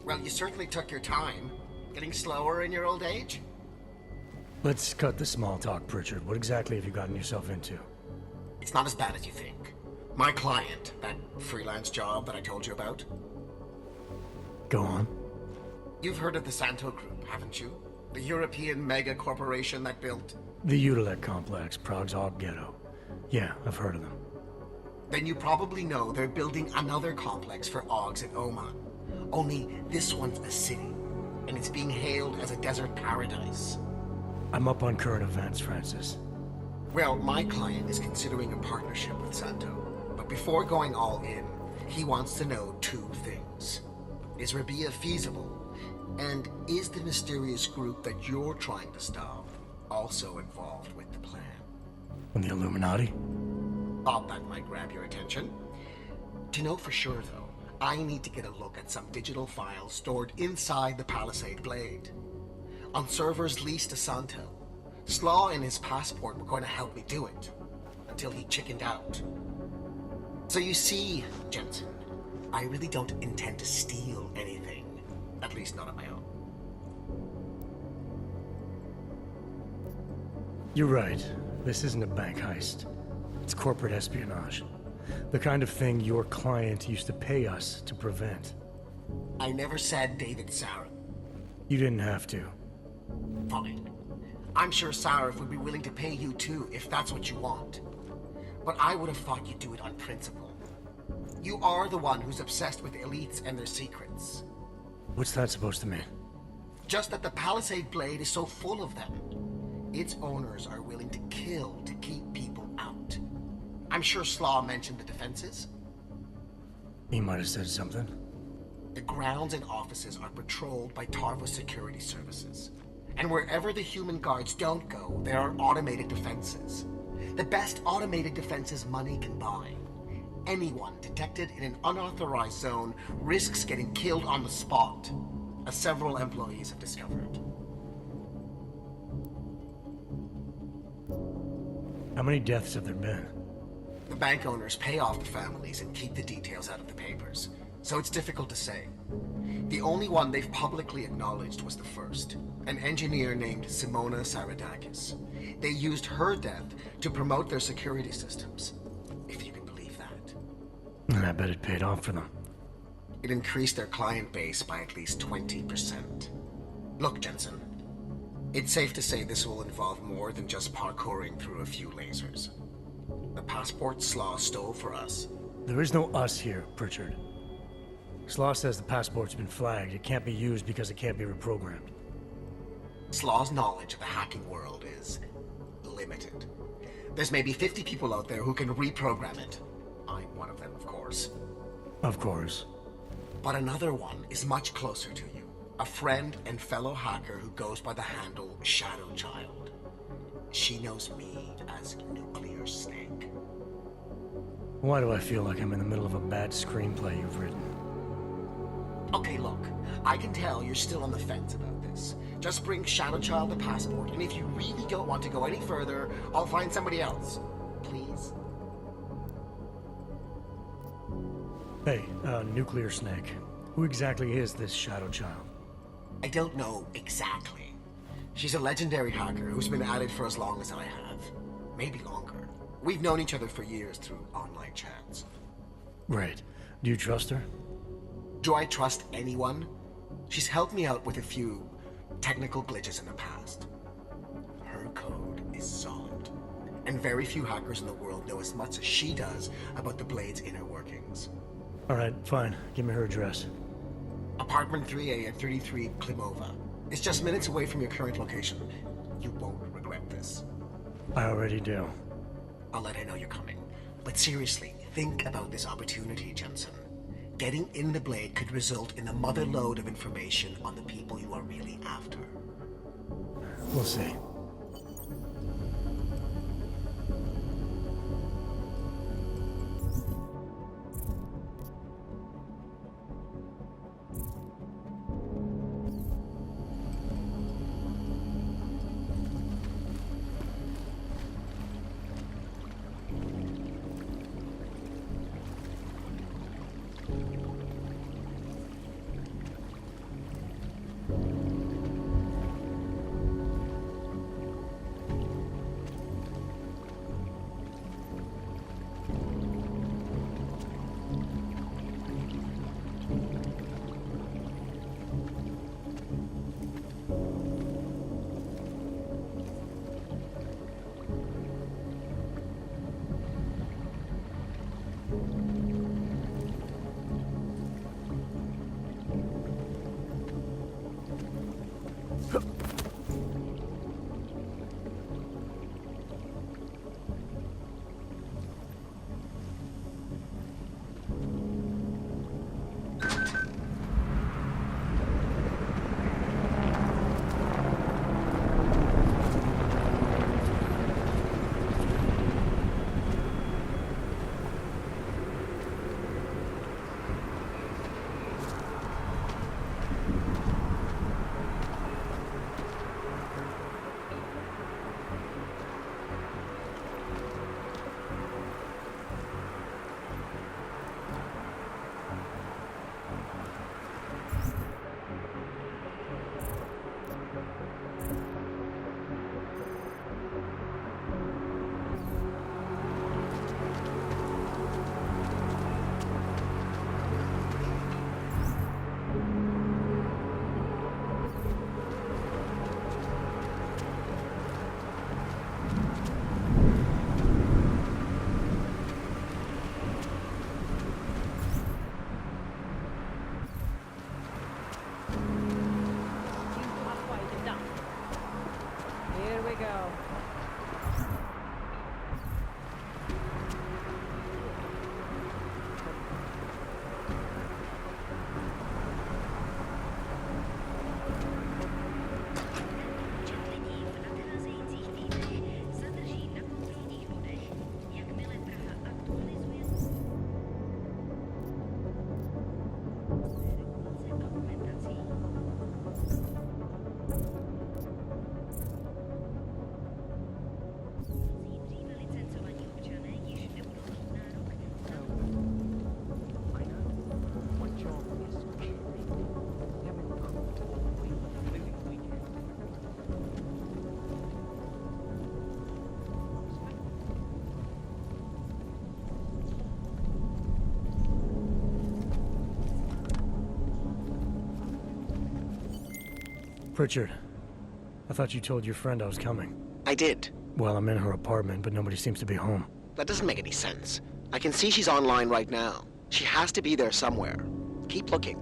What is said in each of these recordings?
Well, you certainly took your time. Getting slower in your old age? Let's cut the small talk, Pritchard. What exactly have you gotten yourself into? It's not as bad as you think. My client, that freelance job that I told you about. Go on. You've heard of the Santo Group, haven't you? The European mega corporation that built... The Utilec complex, Prague's Og Ghetto. Yeah, I've heard of them. Then you probably know they're building another complex for Ogs in Oman. Only this one's a city, and it's being hailed as a desert paradise. I'm up on current events, Francis. Well, my client is considering a partnership with Santo. But before going all in, he wants to know two things. Is Rabia feasible? And is the mysterious group that you're trying to stop also involved with the plan? From the Illuminati? Thought that might grab your attention. To know for sure, though, I need to get a look at some digital files stored inside the Palisade Blade. On servers leased to Santo, Slaw and his passport were going to help me do it, until he chickened out. So you see, Jensen, I really don't intend to steal anything, at least not on my own. You're right. This isn't a bank heist. It's corporate espionage. The kind of thing your client used to pay us to prevent. I never said David Sarah. You didn't have to. Fine. I'm sure Sarif would be willing to pay you too, if that's what you want. But I would have thought you'd do it on principle. You are the one who's obsessed with elites and their secrets. What's that supposed to mean? Just that the Palisade Blade is so full of them. Its owners are willing to kill to keep people out. I'm sure Slaw mentioned the defenses. He might have said something. The grounds and offices are patrolled by Tarva security services. And wherever the human guards don't go, there are automated defenses. The best automated defenses money can buy. Anyone detected in an unauthorized zone risks getting killed on the spot, as several employees have discovered. How many deaths have there been? The bank owners pay off the families and keep the details out of the papers, so it's difficult to say. The only one they've publicly acknowledged was the first, an engineer named Simona Saradakis. They used her death to promote their security systems, if you can believe that. And I bet it paid off for them. It increased their client base by at least 20%. Look, Jensen, it's safe to say this will involve more than just parkouring through a few lasers. The passport Slaw stole for us. There is no us here, Pritchard. Slaw says the passport's been flagged. It can't be used because it can't be reprogrammed. Slaw's knowledge of the hacking world is limited. There's maybe 50 people out there who can reprogram it. I'm one of them, of course. Of course. But another one is much closer to you. A friend and fellow hacker who goes by the handle Shadow Child. She knows me as Nuclear Snake. Why do I feel like I'm in the middle of a bad screenplay you've written? Okay, look, I can tell you're still on the fence about this. Just bring Shadow Child the passport, and if you really don't want to go any further, I'll find somebody else. Please? Hey, Nuclear Snake. Who exactly is this Shadow Child? I don't know exactly. She's a legendary hacker who's been at it for as long as I have. Maybe longer. We've known each other for years through online chats. Right. Do you trust her? Do I trust anyone? She's helped me out with a few technical glitches in the past. Her code is solid, and very few hackers in the world know as much as she does about the Blade's inner workings. Alright, fine. Give me her address. Apartment 3A at 33 Klimova. It's just minutes away from your current location. You won't regret this. I already do. I'll let her know you're coming. But seriously, think about this opportunity, Jensen. Getting in the Blade could result in the mother lode of information on the people you are really after. We'll see. Pritchard, I thought you told your friend I was coming. I did. Well, I'm in her apartment, but nobody seems to be home. That doesn't make any sense. I can see she's online right now. She has to be there somewhere. Keep looking.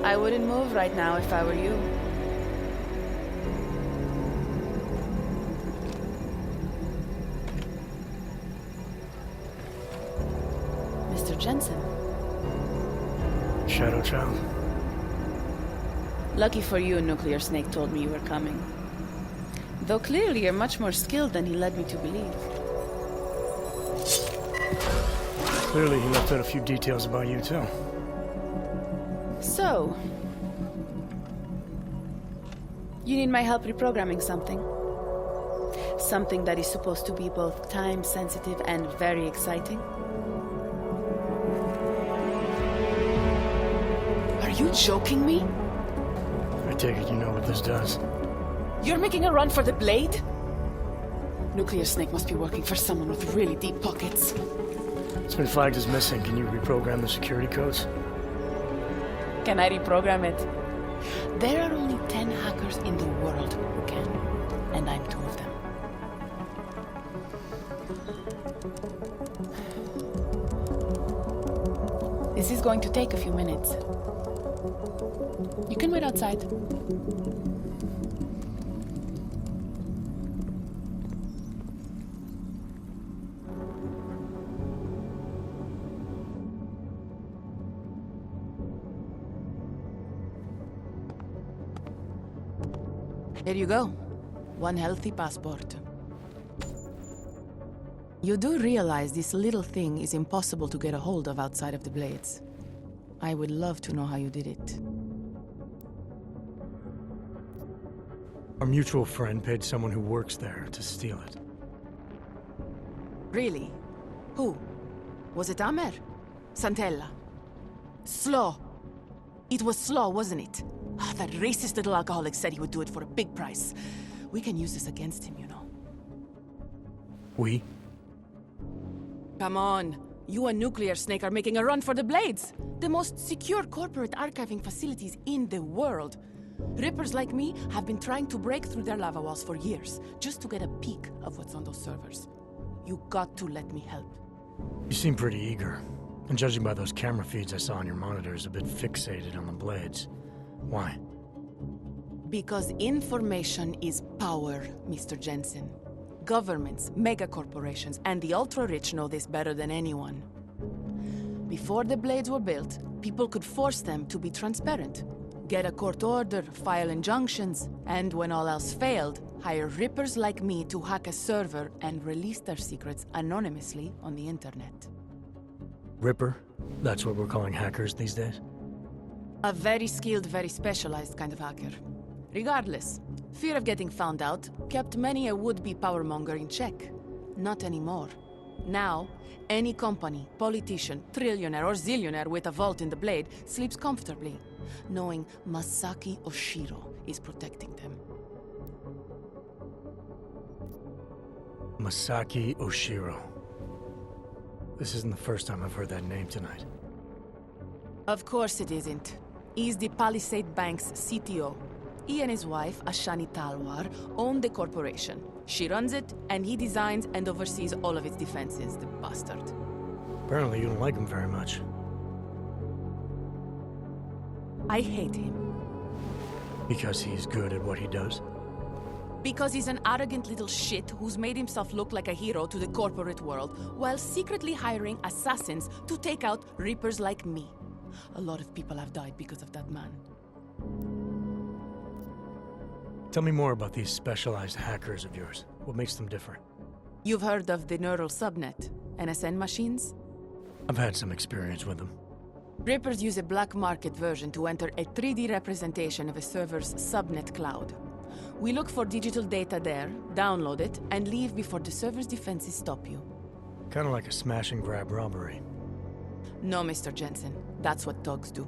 I wouldn't move right now if I were you. Mr. Jensen. Shadow Child? Lucky for you, Nuclear Snake told me you were coming. Though clearly you're much more skilled than he led me to believe. Clearly he left out a few details about you, too. So... you need my help reprogramming something. Something that is supposed to be both time-sensitive and very exciting. Are you joking me? I take it you know what this does. You're making a run for the blade? Nuclear Snake must be working for someone with really deep pockets. It's been flagged as missing. Can you reprogram the security codes? Can I reprogram it? There are only 10 hackers in the world who can, and I'm 2 of them. This is going to take a few minutes. You can wait outside. Here you go. 1 healthy passport. You do realize this little thing is impossible to get a hold of outside of the Blades. I would love to know how you did it. Our mutual friend paid someone who works there to steal it. Really? Who? Was it Amer? Santella? Slow? It was Slow, wasn't it? That racist little alcoholic said he would do it for a big price. We can use this against him, you know. We? Come on. You and Nuclear Snake are making a run for the Blades. The most secure corporate archiving facilities in the world. Rippers like me have been trying to break through their lava walls for years, just to get a peek of what's on those servers. You got to let me help. You seem pretty eager. And judging by those camera feeds I saw on your monitors, a bit fixated on the Blades. Why? Because information is power, Mr. Jensen. Governments, megacorporations, and the ultra-rich know this better than anyone. Before the Blades were built, people could force them to be transparent. Get a court order, file injunctions, and when all else failed, hire rippers like me to hack a server and release their secrets anonymously on the internet. Ripper? That's what we're calling hackers these days? A very skilled, very specialized kind of hacker. Regardless, fear of getting found out kept many a would-be powermonger in check. Not anymore. Now, any company, politician, trillionaire or zillionaire with a vault in the Blade sleeps comfortably, knowing Masaki Oshiro is protecting them. Masaki Oshiro. This isn't the first time I've heard that name tonight. Of course it isn't. He's the Palisade Bank's CTO. He and his wife, Ashani Talwar, own the corporation. She runs it, and he designs and oversees all of its defenses, the bastard. Apparently you don't like him very much. I hate him. Because he's good at what he does? Because he's an arrogant little shit who's made himself look like a hero to the corporate world, while secretly hiring assassins to take out rippers like me. A lot of people have died because of that man. Tell me more about these specialized hackers of yours. What makes them different? You've heard of the neural subnet, NSN machines? I've had some experience with them. Rippers use a black market version to enter a 3D representation of a server's subnet cloud. We look for digital data there, download it, and leave before the server's defenses stop you. Kind of like a smash and grab robbery. No, Mr. Jensen. That's what thugs do.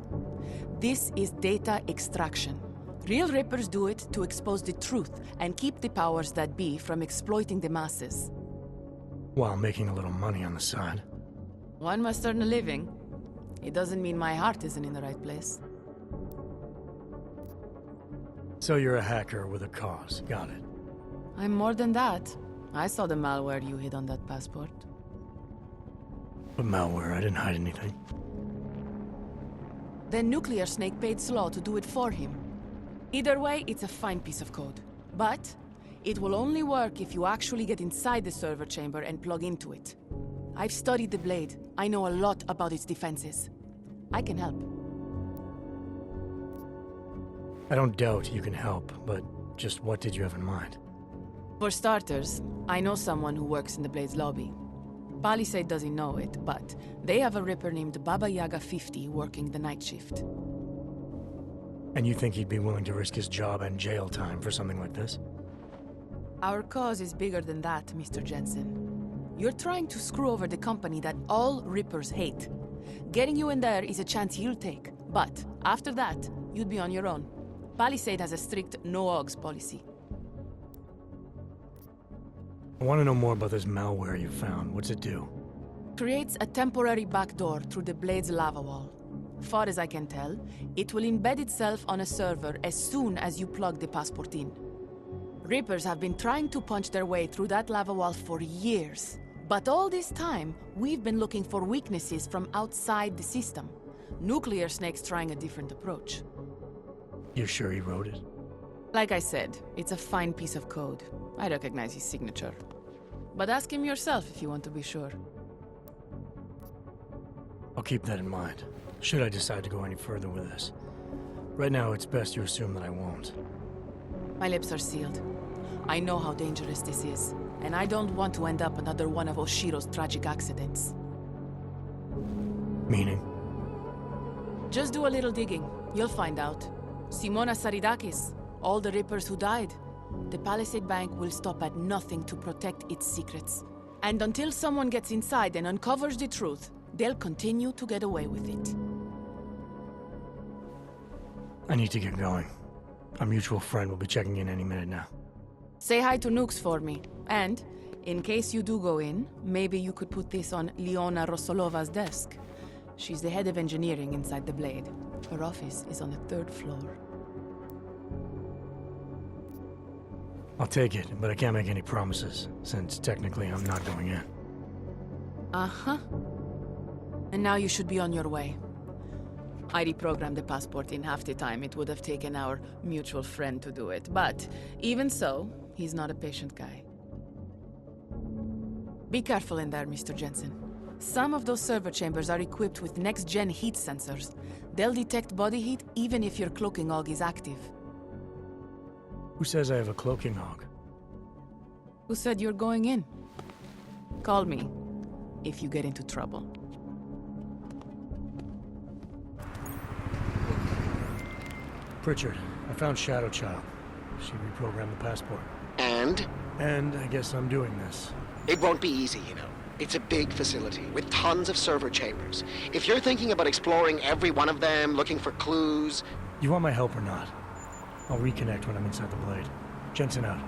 This is data extraction. Real Rippers do it to expose the truth and keep the powers that be from exploiting the masses. While making a little money on the side. One must earn a living. It doesn't mean my heart isn't in the right place. So you're a hacker with a cause. Got it. I'm more than that. I saw the malware you hid on that passport. But malware, I didn't hide anything. Then Nuclear Snake paid Slaw to do it for him. Either way, it's a fine piece of code. But it will only work if you actually get inside the server chamber and plug into it. I've studied the Blade. I know a lot about its defenses. I can help. I don't doubt you can help, but just what did you have in mind? For starters, I know someone who works in the Blade's lobby. Palisade doesn't know it, but they have a Ripper named Baba Yaga 50 working the night shift. And you think he'd be willing to risk his job and jail time for something like this? Our cause is bigger than that, Mr. Jensen. You're trying to screw over the company that all Rippers hate. Getting you in there is a chance he'll take, but after that, you'd be on your own. Palisade has a strict no-ogs policy. I want to know more about this malware you found. What's it do? Creates a temporary backdoor through the Blade's lava wall. Far as I can tell, it will embed itself on a server as soon as you plug the passport in. Rippers have been trying to punch their way through that lava wall for years. But all this time, we've been looking for weaknesses from outside the system. Nuclear Snake's trying a different approach. You're sure he wrote it? Like I said, it's a fine piece of code. I recognize his signature. But ask him yourself if you want to be sure. I'll keep that in mind, should I decide to go any further with this. Right now, it's best you assume that I won't. My lips are sealed. I know how dangerous this is, and I don't want to end up another one of Oshiro's tragic accidents. Meaning? Just do a little digging. You'll find out. Simona Saridakis, all the Rippers who died. The Palisade Bank will stop at nothing to protect its secrets. And until someone gets inside and uncovers the truth, they'll continue to get away with it. I need to get going. Our mutual friend will be checking in any minute now. Say hi to Nukes for me. And, in case you do go in, maybe you could put this on Leona Rosolova's desk. She's the head of engineering inside the Blade. Her office is on the 3rd floor. I'll take it, but I can't make any promises, since technically I'm not going in. Uh-huh. And now you should be on your way. I reprogrammed the passport in half the time it would have taken our mutual friend to do it. But even so, he's not a patient guy. Be careful in there, Mr. Jensen. Some of those server chambers are equipped with next-gen heat sensors. They'll detect body heat even if your cloaking og is active. Who says I have a cloaking og? Who said you're going in? Call me if you get into trouble. Pritchard, I found Shadow Child. She reprogrammed the passport. And? And I guess I'm doing this. It won't be easy, you know. It's a big facility with tons of server chambers. If you're thinking about exploring every one of them, looking for clues... You want my help or not? I'll reconnect when I'm inside the Blade. Jensen out.